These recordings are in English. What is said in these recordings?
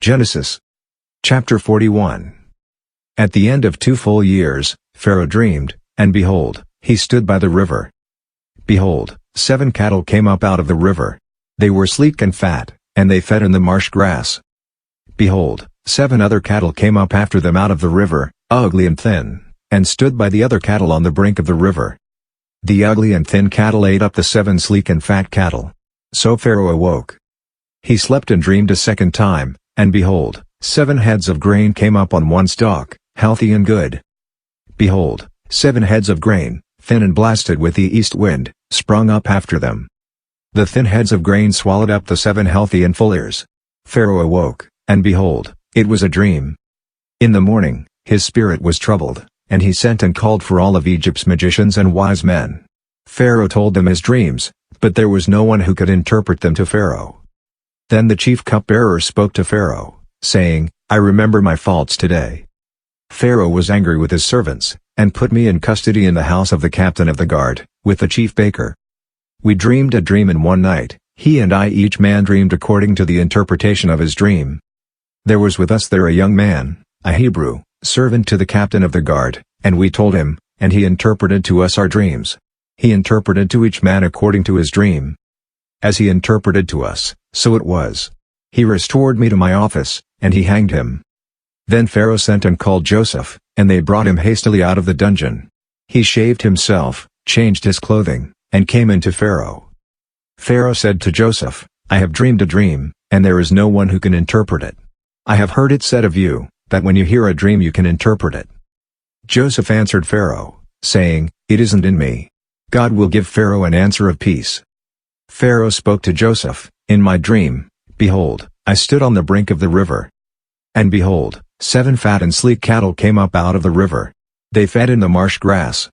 Genesis chapter 41. At the end of 2 full years, Pharaoh dreamed, and behold, he stood by the river. Behold, 7 cattle came up out of the river. They were sleek and fat, and they fed in the marsh grass. Behold, 7 other cattle came up after them out of the river, ugly and thin, and stood by the other cattle on the brink of the river. The ugly and thin cattle ate up the 7 sleek and fat cattle. So Pharaoh awoke. He slept and dreamed a second time, and behold, 7 heads of grain came up on one stalk, healthy and good. Behold, 7 heads of grain, thin and blasted with the east wind, sprung up after them. The thin heads of grain swallowed up the 7 healthy and full ears. Pharaoh awoke, and behold, it was a dream. In the morning, his spirit was troubled, and he sent and called for all of Egypt's magicians and wise men. Pharaoh told them his dreams, but there was no one who could interpret them to Pharaoh. Then the chief cupbearer spoke to Pharaoh, saying, I remember my faults today. Pharaoh was angry with his servants, and put me in custody in the house of the captain of the guard, with the chief baker. We dreamed a dream in one night, he and I, each man dreamed according to the interpretation of his dream. There was with us there a young man, a Hebrew, servant to the captain of the guard, and we told him, and he interpreted to us our dreams. He interpreted to each man according to his dream. As he interpreted to us, so it was. He restored me to my office, and he hanged him. Then Pharaoh sent and called Joseph, and they brought him hastily out of the dungeon. He shaved himself, changed his clothing, and came into Pharaoh. Pharaoh said to Joseph, I have dreamed a dream, and there is no one who can interpret it. I have heard it said of you, that when you hear a dream you can interpret it. Joseph answered Pharaoh, saying, It isn't in me. God will give Pharaoh an answer of peace. Pharaoh spoke to Joseph, In my dream, behold, I stood on the brink of the river. And behold, 7 fat and sleek cattle came up out of the river. They fed in the marsh grass.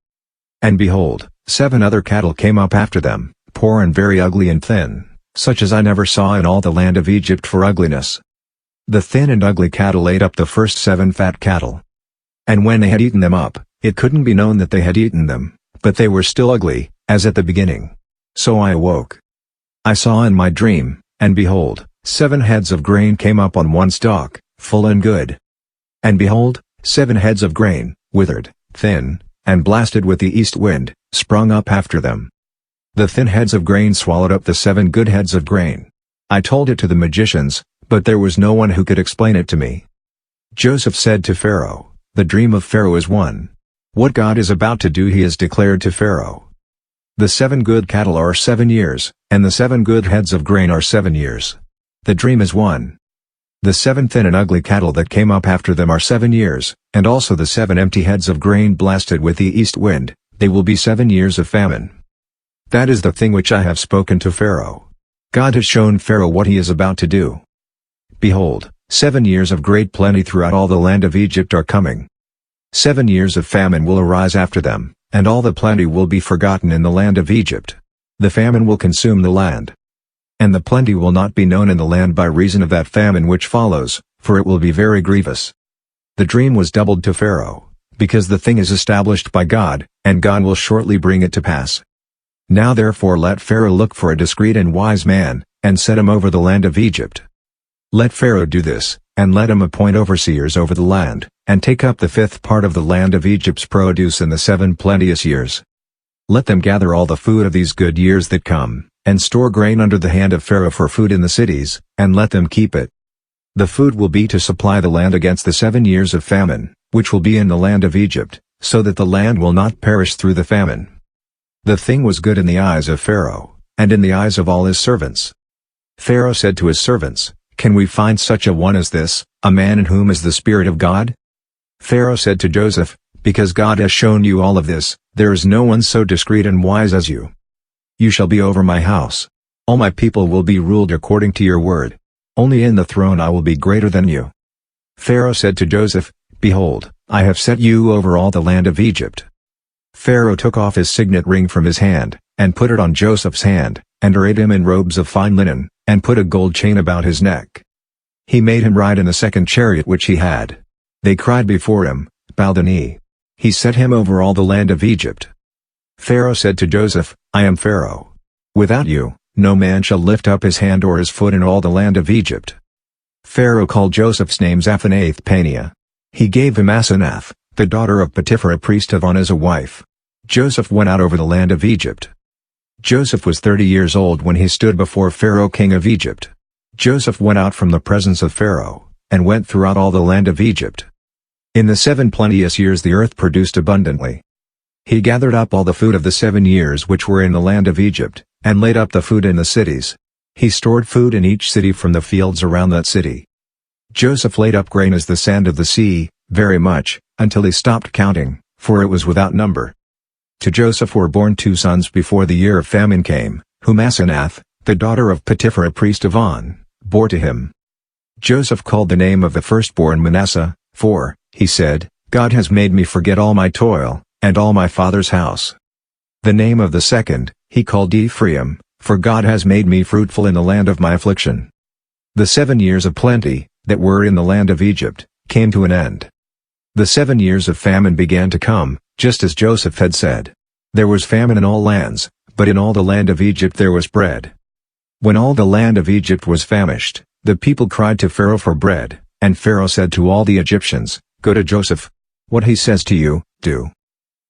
And behold, 7 other cattle came up after them, poor and very ugly and thin, such as I never saw in all the land of Egypt for ugliness. The thin and ugly cattle ate up the first 7 fat cattle. And when they had eaten them up, it couldn't be known that they had eaten them, but they were still ugly, as at the beginning. So I awoke. I saw in my dream, and behold, 7 heads of grain came up on one stalk, full and good. And behold, 7 heads of grain, withered, thin, and blasted with the east wind, sprung up after them. The thin heads of grain swallowed up the 7 good heads of grain. I told it to the magicians, but there was no one who could explain it to me. Joseph said to Pharaoh, The dream of Pharaoh is one. What God is about to do he has declared to Pharaoh. The 7 good cattle are 7 years, and the 7 good heads of grain are 7 years. The dream is one. The 7 thin and ugly cattle that came up after them are 7 years, and also the 7 empty heads of grain blasted with the east wind, they will be 7 years of famine. That is the thing which I have spoken to Pharaoh. God has shown Pharaoh what he is about to do. Behold, 7 years of great plenty throughout all the land of Egypt are coming. 7 years of famine will arise after them, and all the plenty will be forgotten in the land of Egypt. The famine will consume the land. And the plenty will not be known in the land by reason of that famine which follows, for it will be very grievous. The dream was doubled to Pharaoh, because the thing is established by God, and God will shortly bring it to pass. Now therefore let Pharaoh look for a discreet and wise man, and set him over the land of Egypt. Let Pharaoh do this, and let him appoint overseers over the land, and take up the 5th part of the land of Egypt's produce in the 7 plenteous years. Let them gather all the food of these good years that come, and store grain under the hand of Pharaoh for food in the cities, and let them keep it. The food will be to supply the land against the 7 years of famine, which will be in the land of Egypt, so that the land will not perish through the famine. The thing was good in the eyes of Pharaoh, and in the eyes of all his servants. Pharaoh said to his servants, Can we find such a one as this, a man in whom is the Spirit of God? Pharaoh said to Joseph, Because God has shown you all of this, there is no one so discreet and wise as you. You shall be over my house. All my people will be ruled according to your word. Only in the throne I will be greater than you. Pharaoh said to Joseph, Behold, I have set you over all the land of Egypt. Pharaoh took off his signet ring from his hand, and put it on Joseph's hand, and arrayed him in robes of fine linen, and put a gold chain about his neck. He made him ride in the 2nd chariot which he had. They cried before him, Bow the knee. He set him over all the land of Egypt. Pharaoh said to Joseph, I am Pharaoh. Without you, no man shall lift up his hand or his foot in all the land of Egypt. Pharaoh called Joseph's name Zaphenath-Paneah. He gave him Asenath, the daughter of Potiphar priest of On, as a wife. Joseph went out over the land of Egypt. Joseph was 30 years old when he stood before Pharaoh king of Egypt. Joseph went out from the presence of Pharaoh, and went throughout all the land of Egypt. In the 7 plenteous years the earth produced abundantly. He gathered up all the food of the 7 years which were in the land of Egypt, and laid up the food in the cities. He stored food in each city from the fields around that city. Joseph laid up grain as the sand of the sea, very much, until he stopped counting, for it was without number. To Joseph were born 2 sons before the year of famine came, whom Asenath, the daughter of Potiphar priest of On, bore to him. Joseph called the name of the firstborn Manasseh, for, he said, God has made me forget all my toil, and all my father's house. The name of the second, he called Ephraim, for God has made me fruitful in the land of my affliction. The 7 years of plenty, that were in the land of Egypt, came to an end. The 7 years of famine began to come, just as Joseph had said. There was famine in all lands, but in all the land of Egypt there was bread. When all the land of Egypt was famished, the people cried to Pharaoh for bread, and Pharaoh said to all the Egyptians, Go to Joseph. What he says to you, do.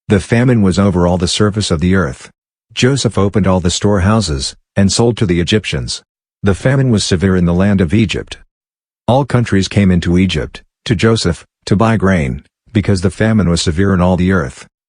The famine was over all the surface of the earth. Joseph opened all the storehouses, and sold to the Egyptians. The famine was severe in the land of Egypt. All countries came into Egypt, to Joseph, to buy grain, because the famine was severe in all the earth.